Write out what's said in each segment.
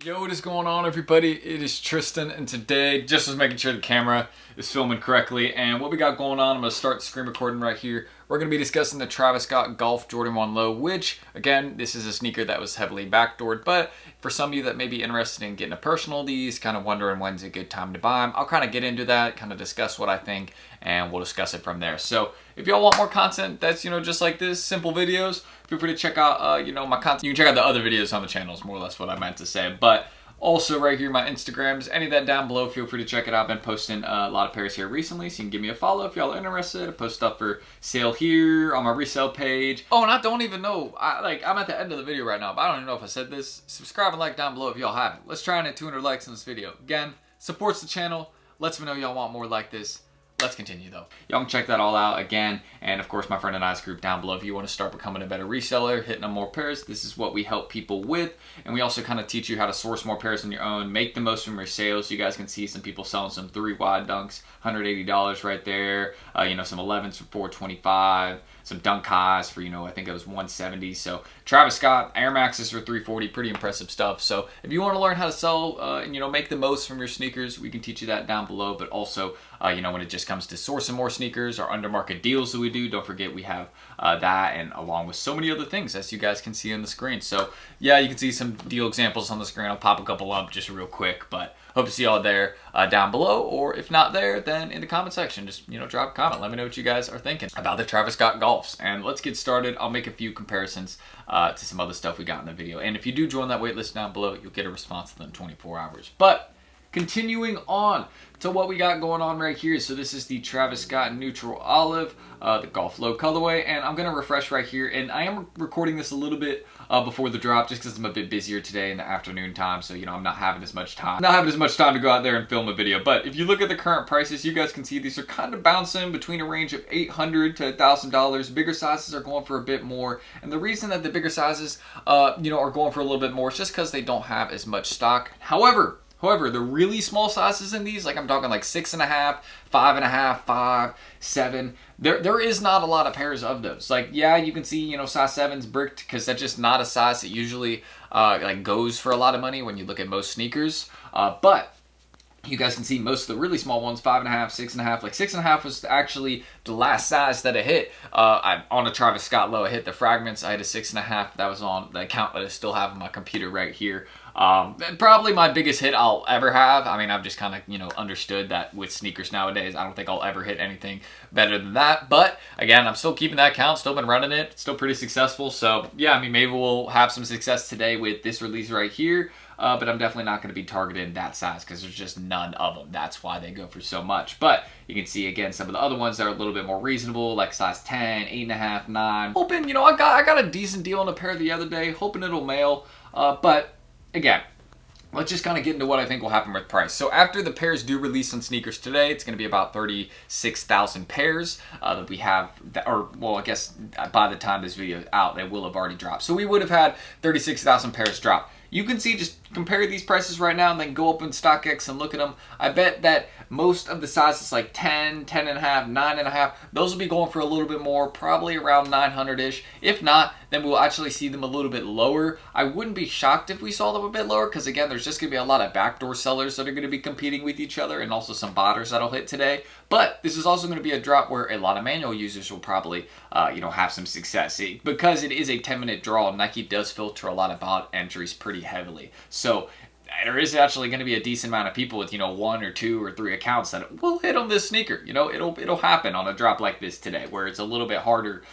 Yo, what is going on, everybody? It is Tristan, and today, just was making sure the camera is filming correctly, and what we got going on, I'm going to start the screen recording right here. We're going to be discussing the Travis Scott Golf Jordan 1 Low, which, again, this is a sneaker that was heavily backdoored, but for some of you that may be interested in getting a personal of these, kind of wondering when's a good time to buy them, I'll kind of get into that, kind of discuss what I think, and we'll discuss it from there. So, if y'all want more content that's, just like this, simple videos, feel free to check out, my content. You can check out the other videos on the channel is more or less what I meant to say, but also right here, my Instagrams, any of that down below, feel free to check it out. I've been posting a lot of pairs here recently, so you can give me a follow if y'all are interested. I post stuff for sale here on my resale page. Oh, and I don't even know, I'm at the end of the video right now, but I don't even know if I said this. Subscribe and like down below if y'all haven't. Let's try and hit 200 likes in this video. Again, supports the channel, lets me know y'all want more like this. Let's continue though. Y'all can check that all out again. And of course, my friend and I's group down below. If you want to start becoming a better reseller, hitting up more pairs, this is what we help people with. And we also kind of teach you how to source more pairs on your own, make the most from your sales. You guys can see some people selling some 3 wide dunks, $180 right there. Some 11s for $425, some dunk highs for, I think it was $170. So Travis Scott, Air Maxes for $340, pretty impressive stuff. So if you want to learn how to sell and, make the most from your sneakers, we can teach you that down below. But also, when it just comes to sourcing more sneakers or under market deals that we do, don't forget we have that, and along with so many other things, as you guys can see on the screen. So yeah, you can see some deal examples on the screen. I'll pop a couple up just real quick, but hope to see y'all there down below, or if not there, then in the comment section, just drop a comment. Let me know what you guys are thinking about the Travis Scott Golfs. And let's get started. I'll make a few comparisons to some other stuff we got in the video. And if you do join that waitlist down below, you'll get a response within 24 hours. But continuing on to what we got going on right here. So this is the Travis Scott Neutral Olive, the Golf Low colorway, and I'm going to refresh right here. And I am recording this a little bit before the drop just because I'm a bit busier today in the afternoon time. So, I'm not having as much time. To go out there and film a video. But if you look at the current prices, you guys can see these are kind of bouncing between a range of $800 to $1,000. Bigger sizes are going for a bit more. And the reason that the bigger sizes, are going for a little bit more is just because they don't have as much stock. However, the really small sizes in these, like I'm talking like 6.5, 5.5, 5, 7, there is not a lot of pairs of those. Like, yeah, you can see, size 7's bricked because that's just not a size that usually goes for a lot of money when you look at most sneakers. But you guys can see most of the really small ones, 5.5, 6.5. Like 6.5 was actually the last size that I hit. On a Travis Scott Low, I hit the fragments. I had a 6.5. That was on the account that I still have on my computer right here. Probably my biggest hit I'll ever have. I mean, I've just kind of, understood that with sneakers nowadays, I don't think I'll ever hit anything better than that. But again, I'm still keeping that count, still been running it, still pretty successful. So yeah, I mean, maybe we'll have some success today with this release right here. But I'm definitely not going to be targeting that size because there's just none of them. That's why they go for so much. But you can see, again, some of the other ones that are a little bit more reasonable, like size 10, 8.5, 9. Hoping, I got a decent deal on a pair the other day, hoping it'll mail. But again, let's just kind of get into what I think will happen with price. So after the pairs do release on sneakers today, it's going to be about 36,000 pairs that we have, I guess by the time this video is out, they will have already dropped. So we would have had 36,000 pairs drop. You can see, just compare these prices right now and then go open StockX and look at them. I bet that most of the sizes like 10, 10.5, 9.5, those will be going for a little bit more, probably around 900-ish. If not, then we'll actually see them a little bit lower. I wouldn't be shocked if we saw them a bit lower because, again, there's just going to be a lot of backdoor sellers that are going to be competing with each other and also some botters that'll hit today. But this is also going to be a drop where a lot of manual users will probably, have some success. Because it is a 10-minute draw, Nike does filter a lot of bot entries pretty heavily. So there is actually going to be a decent amount of people with, 1 or 2 or 3 accounts that will hit on this sneaker. It'll happen on a drop like this today, where it's a little bit harder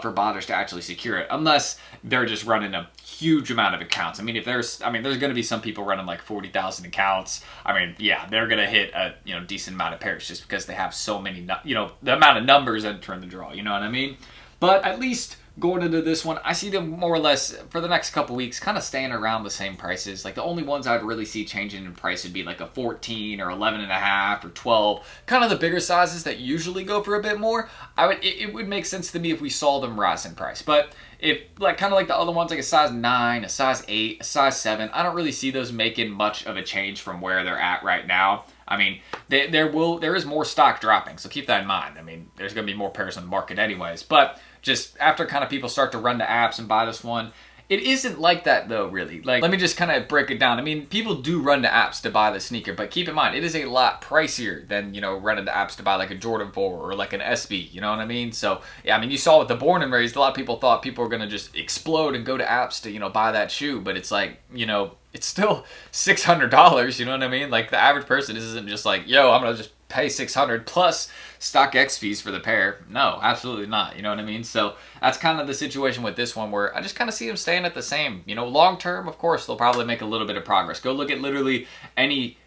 for botters to actually secure it, unless they're just running a huge amount of accounts. I mean, there's going to be some people running like 40,000 accounts. I mean, yeah, they're going to hit a, decent amount of pairs just because they have so many, the amount of numbers entering the draw, you know what I mean? But at least going into this one, I see them more or less for the next couple weeks kind of staying around the same prices. Like the only ones I'd really see changing in price would be like a 14 or 11.5 or 12, kind of the bigger sizes that usually go for a bit more. It would make sense to me if we saw them rise in price. But if kind of like the other ones, like a size 9, a size 8, a size 7, I don't really see those making much of a change from where they're at right now. I mean, there is more stock dropping, so keep that in mind. I mean, there's going to be more pairs on the market anyways, but just after kind of people start to run to apps and buy this one, it isn't like that though, really. Like, let me just kind of break it down. I mean, people do run to apps to buy the sneaker, but keep in mind, it is a lot pricier than, you know, running to apps to buy like a Jordan 4 or like an SB, you know what I mean? So, yeah, I mean, you saw with the Born and Raised, a lot of people thought people were going to just explode and go to apps to, you know, buy that shoe, but it's like, you know, it's still $600, you know what I mean? Like, the average person isn't just like, yo, I'm going to just pay $600 plus StockX fees for the pair. No, absolutely not. You know what I mean? So that's kind of the situation with this one, where I just kind of see them staying at the same. You know, long term, of course, they'll probably make a little bit of progress. Go look at literally any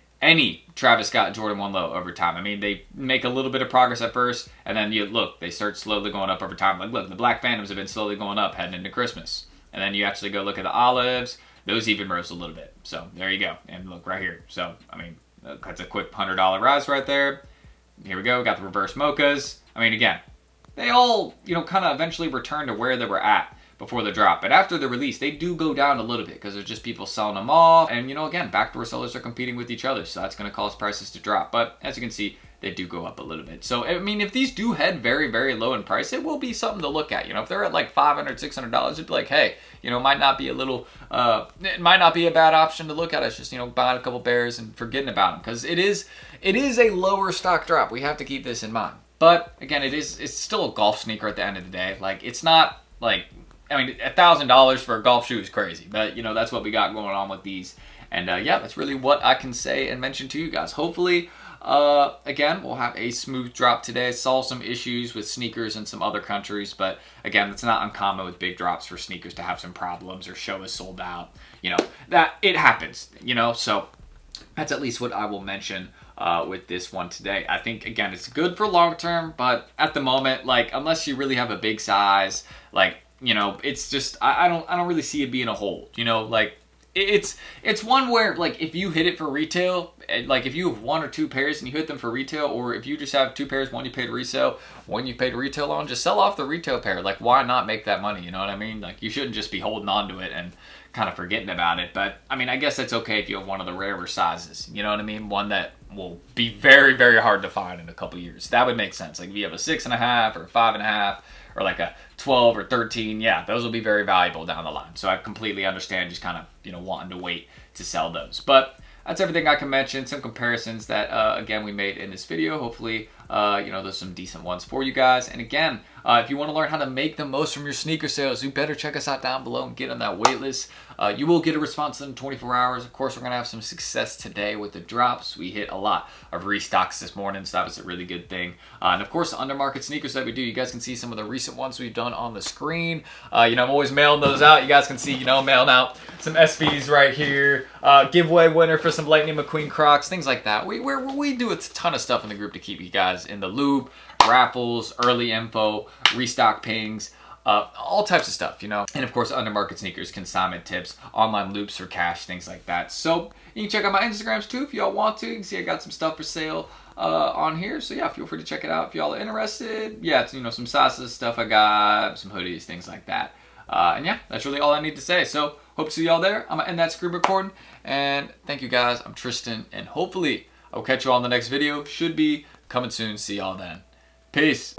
Travis Scott Jordan 1 Low over time. I mean, they make a little bit of progress at first, and then you look, they start slowly going up over time. Like, look, the Black Phantoms have been slowly going up heading into Christmas. And then you actually go look at the Olives. Those even rose a little bit. So there you go. And look right here. So, I mean, that's a quick $100 rise right there. Here we go. We got the reverse mochas. I mean, again, they all, you know, kind of eventually return to where they were at before the drop. But after the release, they do go down a little bit because there's just people selling them off. And, you know, again, backdoor sellers are competing with each other. So that's going to cause prices to drop. But as you can see, they do go up a little bit. So, I mean, if these do head very, very low in price, it will be something to look at. You know, if they're at like $500, $600, it'd be like, hey, you know, might not be a little, it might not be a bad option to look at. It's just, you know, buying a couple pairs and forgetting about them, because it is a lower stock drop. We have to keep this in mind. But again, it's still a golf sneaker at the end of the day. Like, it's not like, I mean, $1,000 for a golf shoe is crazy, but you know, that's what we got going on with these. And yeah, that's really what I can say and mention to you guys. Hopefully, again, we'll have a smooth drop today. Saw some issues with sneakers in some other countries, but again, it's not uncommon with big drops for sneakers to have some problems or show is sold out. You know, that it happens, you know, so that's at least what I will mention with this one today. I think, again, it's good for long term, but at the moment, like, unless you really have a big size, like, you know, it's just, I don't really see it being a hold, you know, like, it's one where, like, if you hit it for retail, like, if you have 1 or 2 pairs and you hit them for retail, or if you just have 2 pairs, one you paid resale, one you paid retail on, just sell off the retail pair. Like, why not make that money? You know what I mean? Like, you shouldn't just be holding on to it and kind of forgetting about it. But I mean, I guess that's okay if you have one of the rarer sizes. You know what I mean? One that will be very, very hard to find in a couple years. That would make sense. Like, if you have a 6.5 or 5.5, or like a 12 or 13, yeah, those will be very valuable down the line. So I completely understand just kind of, you know, wanting to wait to sell those. But that's everything I can mention. Some comparisons that, again, we made in this video. Hopefully, you know, there's some decent ones for you guys. And again, if you want to learn how to make the most from your sneaker sales, you better check us out down below and get on that wait list. You will get a response in 24 hours. Of course, we're going to have some success today with the drops. We hit a lot of restocks this morning, so that was a really good thing. And of course, the undermarket sneakers that we do, you guys can see some of the recent ones we've done on the screen. You know, I'm always mailing those out. You guys can see, you know, mailing out some SBs right here. Giveaway winner for some Lightning McQueen Crocs, things like that. We do a ton of stuff in the group to keep you guys in the loop. Raffles, early info, restock pings, all types of stuff, you know. And of course, undermarket sneakers, consignment tips, online loops for cash, things like that. So you can check out my Instagrams too if y'all want to. You can see I got some stuff for sale on here. So yeah, feel free to check it out if y'all are interested. Yeah, it's, you know, some sizes stuff I got, some hoodies, things like that. And yeah, that's really all I need to say. So hope to see y'all there. I'm gonna end that screen recording. And thank you guys. I'm Tristan, and hopefully I'll catch you all in the next video. Should be coming soon. See y'all then. Peace.